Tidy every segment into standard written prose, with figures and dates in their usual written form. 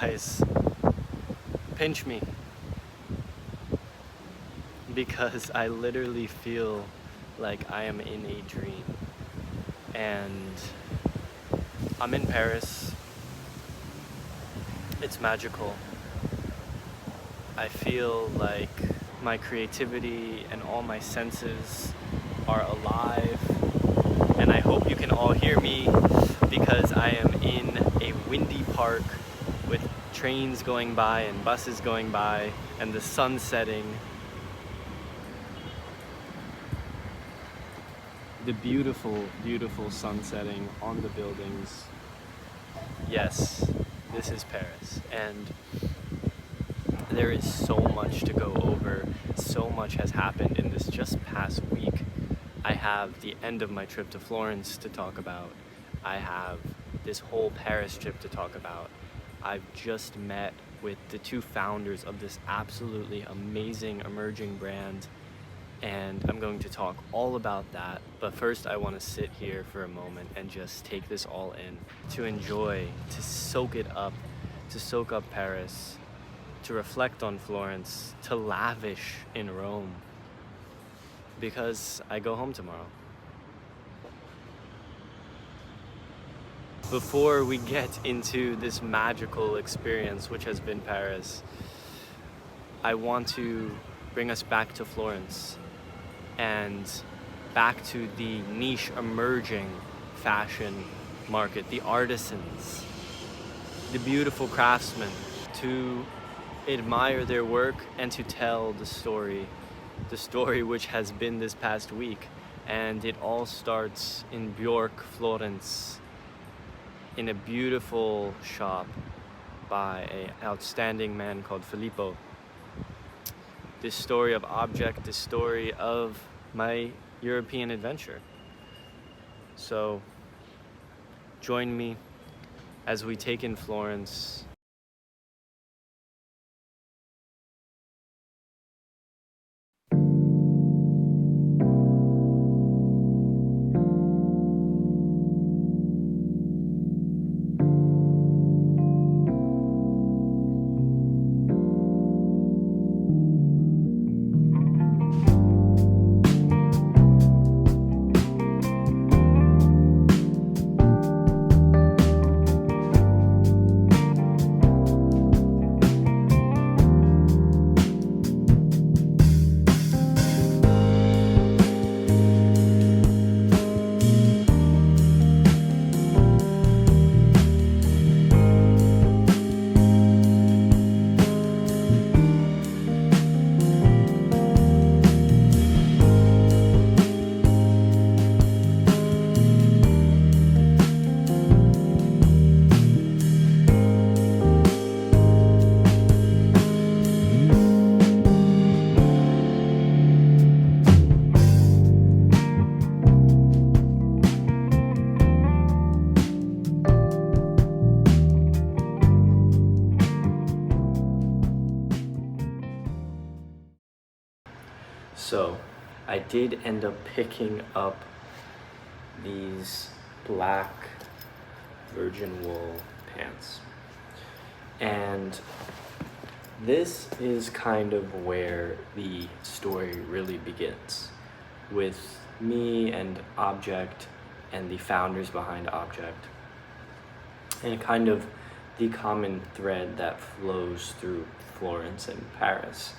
guys, pinch me, because I literally feel like I am in a dream. And I'm in Paris. It's magical. I feel like my creativity and all my senses are alive, and I hope you can all hear me because I am in a windy park with trains going by and buses going by and the sun setting. The beautiful, beautiful sun setting on the buildings. Yes, this is Paris, and there is so much to go over. So much has happened in this just past week. I have the end of my trip to Florence to talk about. I have this whole Paris trip to talk about. I've just met with the two founders of this absolutely amazing emerging brand, and I'm going to talk all about that. But first I want to sit here for a moment and just take this all in, to enjoy, to soak it up, to soak up Paris, to reflect on Florence, to lavish in Rome, because I go home tomorrow. Before we get into this magical experience, which has been Paris, I want to bring us back to Florence and back to the niche emerging fashion market, the artisans, the beautiful craftsmen, to admire their work and to tell the story which has been this past week. And it all starts in Bjork, Florence, in a beautiful shop by an outstanding man called Filippo. This story of Objekt, this story of my European adventure. So join me as we take in Florence. So I did end up picking up these black virgin wool pants, and this is kind of where the story really begins, with me and Objekt and the founders behind Objekt, and kind of the common thread that flows through Florence and Paris,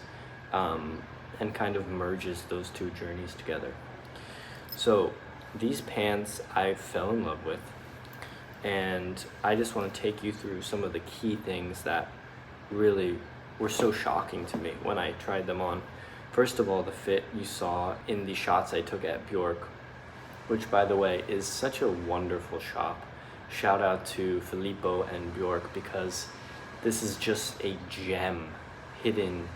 and kind of merges those two journeys together. So these pants I fell in love with, and I just want to take you through some of the key things that really were so shocking to me when I tried them on. First of all, the fit you saw in the shots I took at Bjork, which by the way is such a wonderful shop. Shout out to Filippo and Bjork, because this is just a gem hidden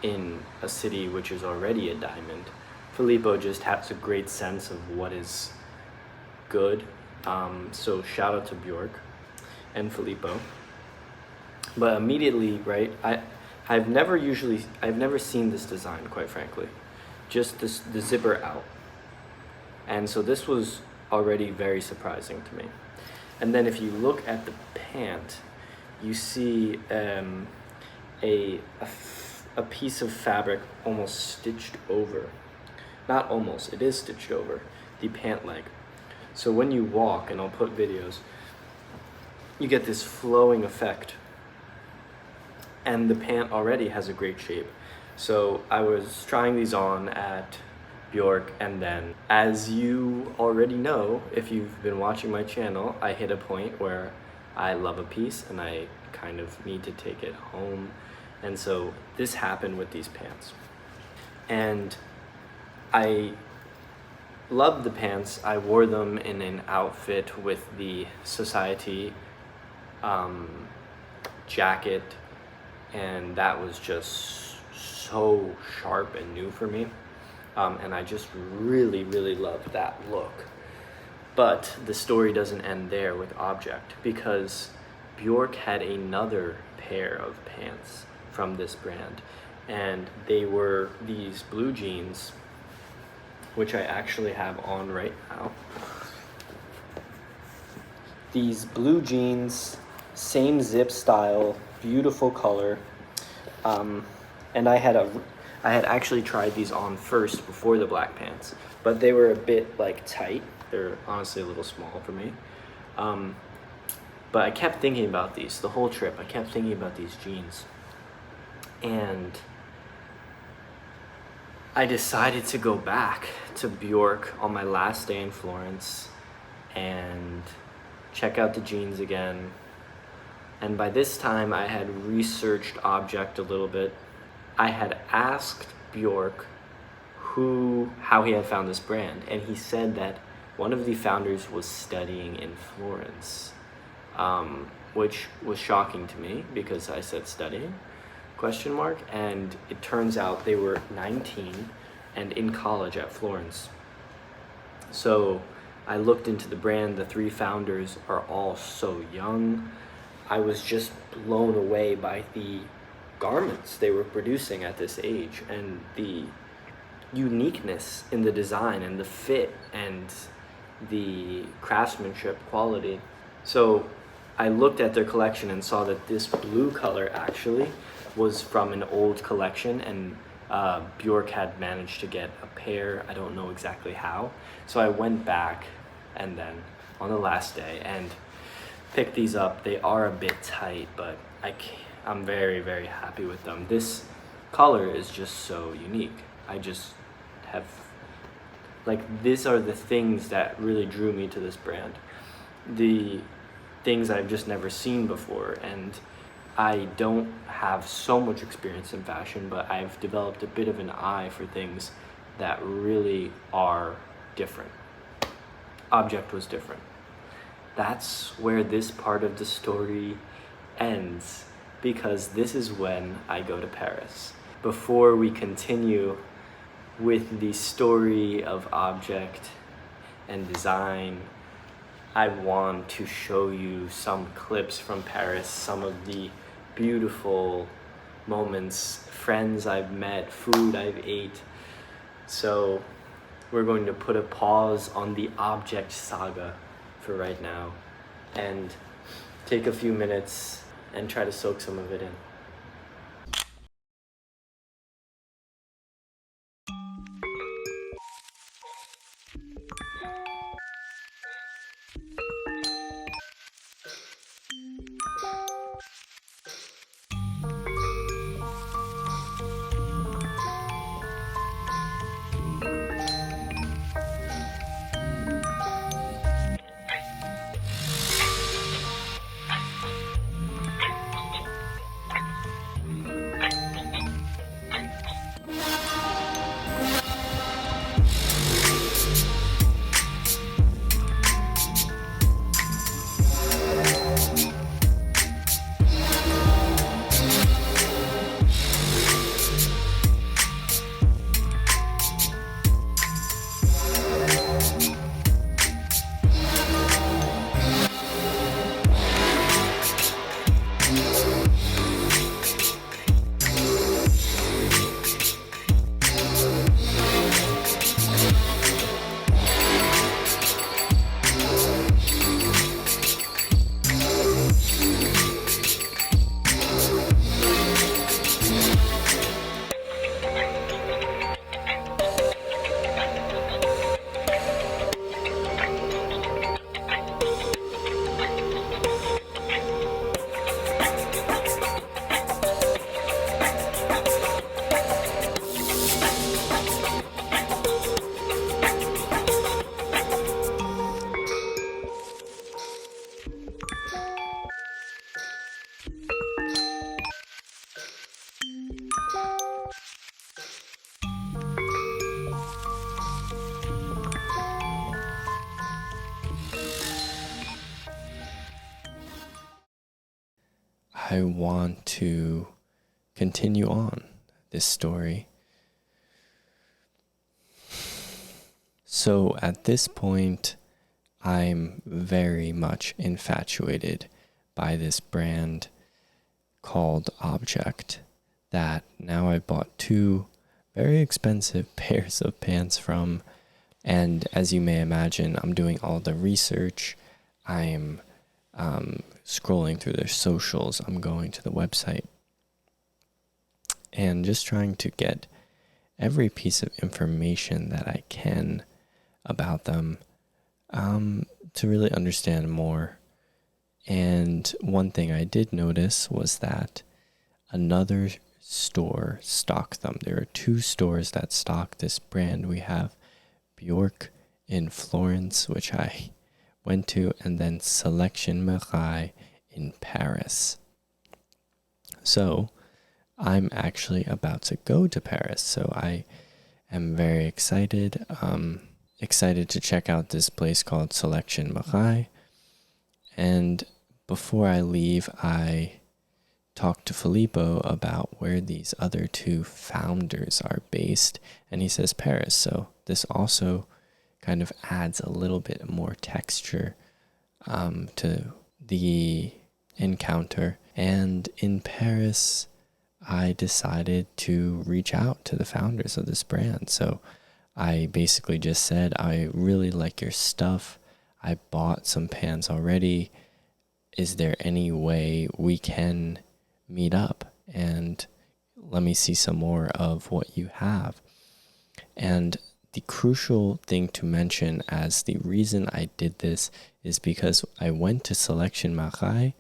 in a city which is already a diamond. Filippo just has a great sense of what is good. So shout out to Bjork and Filippo. But immediately, right, I've never seen this design, quite frankly. Just the zipper out. And so this was already very surprising to me. And then if you look at the pant, you see a piece of fabric almost stitched over. Not almost, it is stitched over the pant leg. So when you walk, and I'll put videos, you get this flowing effect. And the pant already has a great shape. So I was trying these on at Bjork, and then, as you already know, if you've been watching my channel, I hit a point where I love a piece and I kind of need to take it home. And so this happened with these pants. And I loved the pants. I wore them in an outfit with the Society jacket, and that was just so sharp and new for me. And I just really, really loved that look. But the story doesn't end there with Objekt, because Bjork had another pair of pants from this brand, and they were these blue jeans, which I actually have on right now. These blue jeans, same zip style, beautiful color. And I had actually tried these on first before the black pants, but they were a bit like tight. They're honestly a little small for me. But I kept thinking about these the whole trip. I kept thinking about these jeans. And I decided to go back to Bjork on my last day in Florence and check out the jeans again. And by this time I had researched Objekt a little bit. I had asked Bjork how he had found this brand, and he said that one of the founders was studying in Florence, which was shocking to me because I said studying, ? And it turns out they were 19 and in college at Florence. So I looked into the brand. The three founders are all so young. I was just blown away by the garments they were producing at this age, and the uniqueness in the design and the fit and the craftsmanship quality. So I looked at their collection and saw that this blue color actually was from an old collection, and Bjork had managed to get a pair. I don't know exactly how. So I went back and then on the last day and picked these up. They are a bit tight, but I'm very, very happy with them. This color is just so unique. I just have, these are the things that really drew me to this brand. The things I've just never seen before, and I don't have so much experience in fashion, but I've developed a bit of an eye for things that really are different. Objekt was different. That's where this part of the story ends, because this is when I go to Paris. Before we continue with the story of Objekt and design, I want to show you some clips from Paris, some of the beautiful moments, friends I've met, food I've ate. So we're going to put a pause on the Objekt saga for right now and take a few minutes and try to soak some of it in. I want to continue on this story. So at this point, I'm very much infatuated by this brand called Objekt that now I bought 2 very expensive pairs of pants from. And as you may imagine, I'm doing all the research. I'm scrolling through their socials. I'm going to the website and just trying to get every piece of information that I can about them to really understand more. And one thing I did notice was that another store stocked them. There are 2 stores that stock this brand. We have Bjork in Florence, which I went to, and then Selection Marais in Paris. So I'm actually about to go to Paris, so I am very excited. Excited to check out this place called Selection Marais. And before I leave, I talked to Filippo about where these other 2 founders are based, and he says Paris. So this also kind of adds a little bit more texture to the encounter. And in Paris, I decided to reach out to the founders of this brand. So I basically just said, I really like your stuff. I bought some pants already. Is there any way we can meet up and let me see some more of what you have? And the crucial thing to mention as the reason I did this is because I went to Selection Marais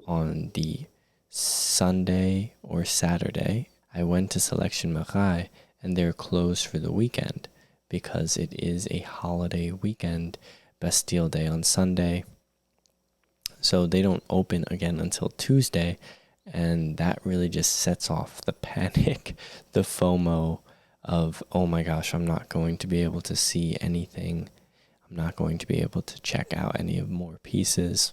on the Sunday or Saturday. I went to Selection Marais and they're closed for the weekend because it is a holiday weekend, Bastille Day on Sunday. So they don't open again until Tuesday, and that really just sets off the panic, the FOMO of, oh my gosh, I'm not going to be able to see anything. I'm not going to be able to check out any of more pieces.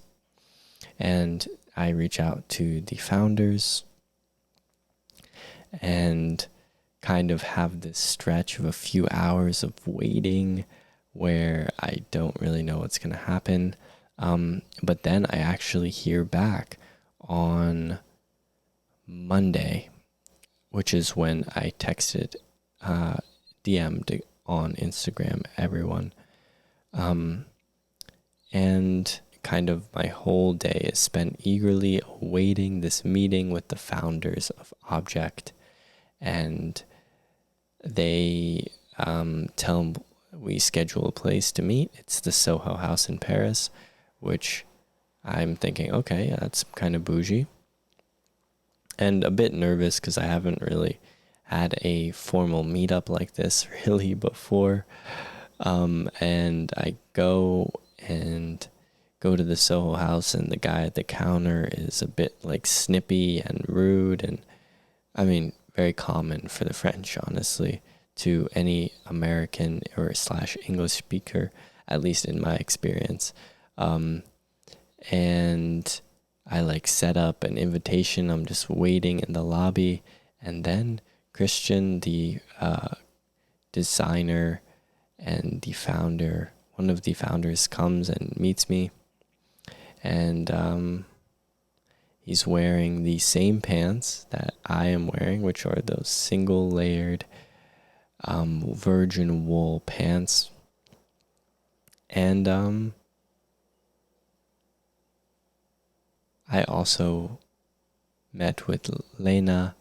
And I reach out to the founders and kind of have this stretch of a few hours of waiting where I don't really know what's going to happen. But then I actually hear back on Monday, which is when I texted, DM'd on Instagram everyone. And kind of my whole day is spent eagerly awaiting this meeting with the founders of Objekt. And they tell we schedule a place to meet. It's the Soho House in Paris, which I'm thinking, okay, that's kind of bougie. And a bit nervous because I haven't really had a formal meetup like this really before. And I go to the Soho House, and the guy at the counter is a bit like snippy and rude, and I mean, very common for the French, honestly, to any American or / English speaker, at least in my experience. And I like set up an invitation. I'm just waiting in the lobby, and then Christian, the designer and the founder, one of the founders, comes and meets me, and he's wearing the same pants that I am wearing, which are those single layered virgin wool pants. And I also met with Lena,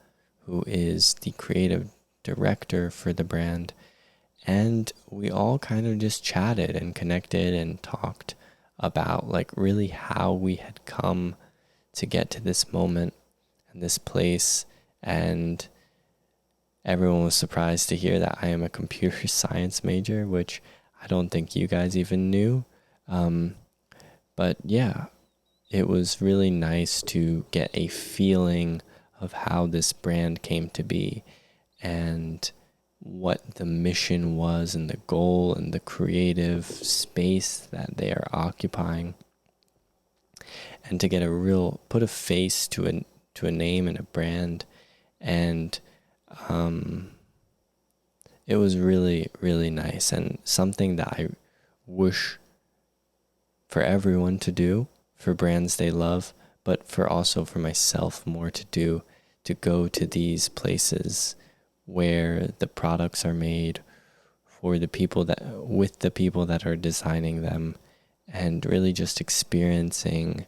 who is the creative director for the brand, and we all kind of just chatted and connected and talked about like really how we had come to get to this moment and this place. And everyone was surprised to hear that I am a computer science major, which I don't think you guys even knew. But yeah, it was really nice to get a feeling of how this brand came to be and what the mission was and the goal and the creative space that they are occupying, and to get put a face to to a name and a brand. And it was really, really nice, and something that I wish for everyone to do, for brands they love, but for myself more to do, to go to these places where the products are made for the people with the people that are designing them, and really just experiencing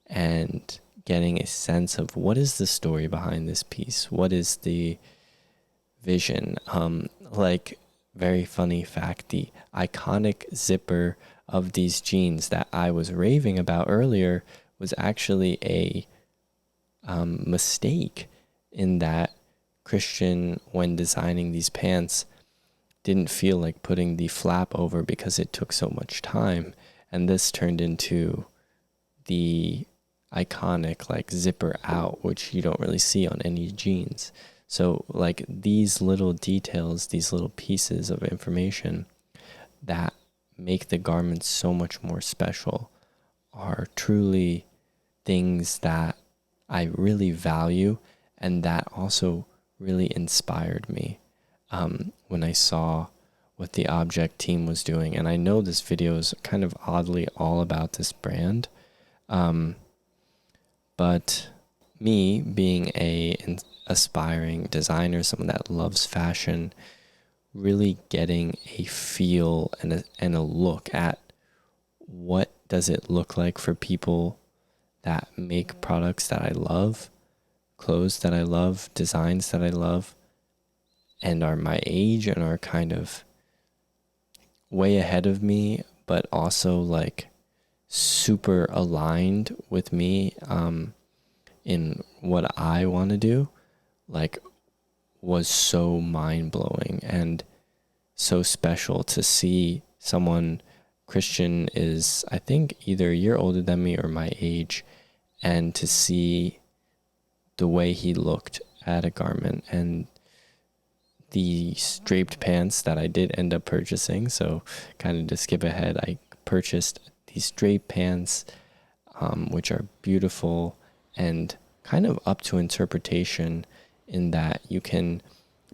and getting a sense of what is the story behind this piece, what is the vision. Like, very funny fact, the iconic zipper of these jeans that I was raving about earlier was actually a mistake, in that Christian, when designing these pants, didn't feel like putting the flap over because it took so much time, and this turned into the iconic like zipper out, which you don't really see on any jeans. So like these little details, these little pieces of information that make the garments so much more special are truly things that I really value, and that also really inspired me when I saw what the Objekt team was doing. And I know this video is kind of oddly all about this brand, but me being an aspiring designer, someone that loves fashion, really getting a feel and a look at what does it look like for people that make products that I love, clothes that I love, designs that I love, and are my age and are kind of way ahead of me, but also like super aligned with me in what I want to do, like, was so mind-blowing and so special to see someone. Christian is, I think, either a year older than me or my age, and to see the way he looked at a garment and the draped pants that I did end up purchasing. So kind of to skip ahead, I purchased these draped pants, which are beautiful and kind of up to interpretation, in that you can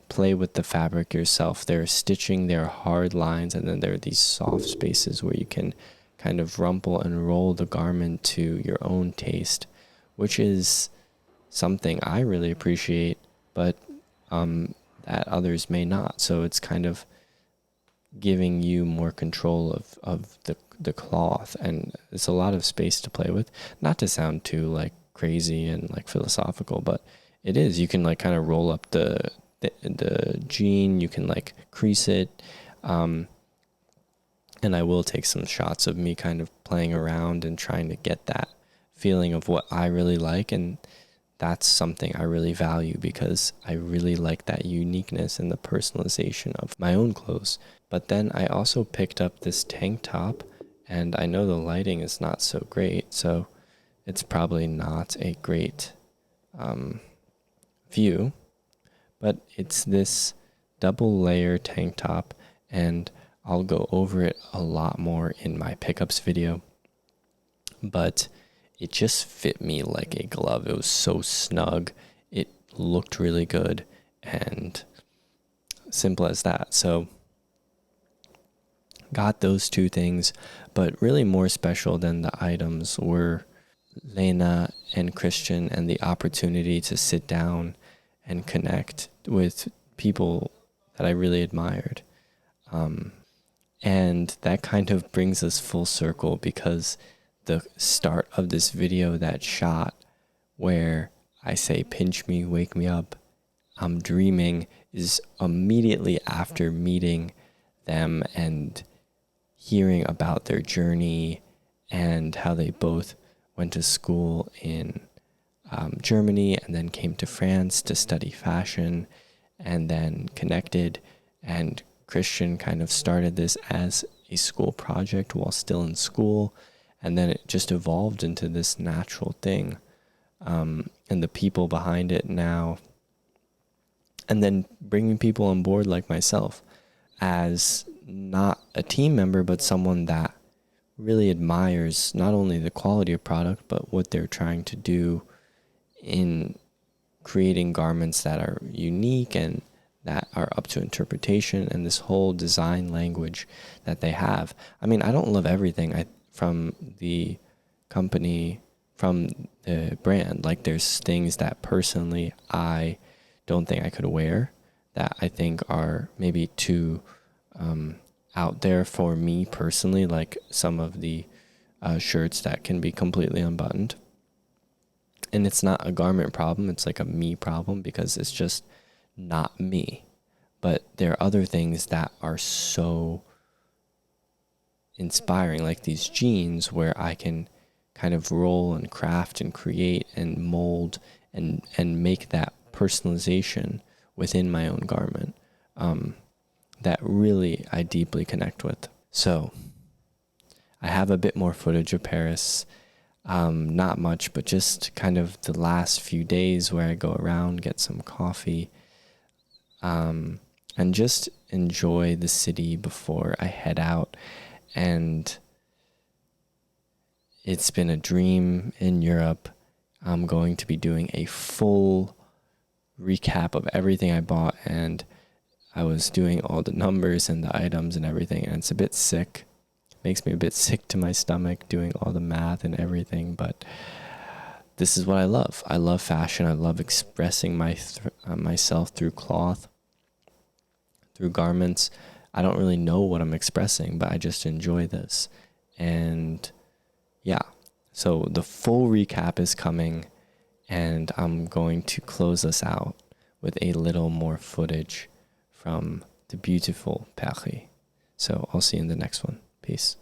play with the fabric yourself. There are stitching, there are hard lines, and then there are these soft spaces where you can kind of rumple and roll the garment to your own taste, which is something I really appreciate, but that others may not. So it's kind of giving you more control of the cloth, and it's a lot of space to play with. Not to sound too like crazy and like philosophical, but it is. You can like kind of roll up the jean, you can like crease it, and I will take some shots of me kind of playing around and trying to get that feeling of what I really like, and that's something I really value, because I really like that uniqueness and the personalization of my own clothes. But then I also picked up this tank top, and I know the lighting is not so great, so it's probably not a great view, but it's this double layer tank top, and I'll go over it a lot more in my pickups video, but it just fit me like a glove. It was so snug, it looked really good, and simple as that. So got those two things, but really more special than the items were Lena and Christian, and the opportunity to sit down and connect with people that I really admired. And that kind of brings us full circle, because the start of this video, that shot where I say, "Pinch me, wake me up, I'm dreaming," is immediately after meeting them and hearing about their journey and how they both went to school in Germany and then came to France to study fashion, and then connected. And Christian kind of started this as a school project while still in school, and then it just evolved into this natural thing, and the people behind it now, and then bringing people on board like myself as not a team member, but someone that really admires not only the quality of product, but what they're trying to do in creating garments that are unique and that are up to interpretation, and this whole design language that they have. I mean, I don't love everything from the company, from the brand. Like, there's things that personally I don't think I could wear, that I think are maybe too out there for me personally, like some of the shirts that can be completely unbuttoned. And it's not a garment problem, it's like a me problem, because it's just not me. But there are other things that are so inspiring, like these jeans, where I can kind of roll and craft and create and mold and make that personalization within my own garment, that really I deeply connect with. So I have a bit more footage of Paris. Not much, but just kind of the last few days where I go around, get some coffee, and just enjoy the city before I head out. And it's been a dream in Europe. I'm going to be doing a full recap of everything I bought, and I was doing all the numbers and the items and everything, and it's a bit sick. Makes me a bit sick to my stomach doing all the math and everything, but this is what I love. I love fashion. I love expressing myself through cloth, through garments. I don't really know what I'm expressing, but I just enjoy this. And yeah, so the full recap is coming, and I'm going to close us out with a little more footage from the beautiful Paris. So I'll see you in the next one. Peace.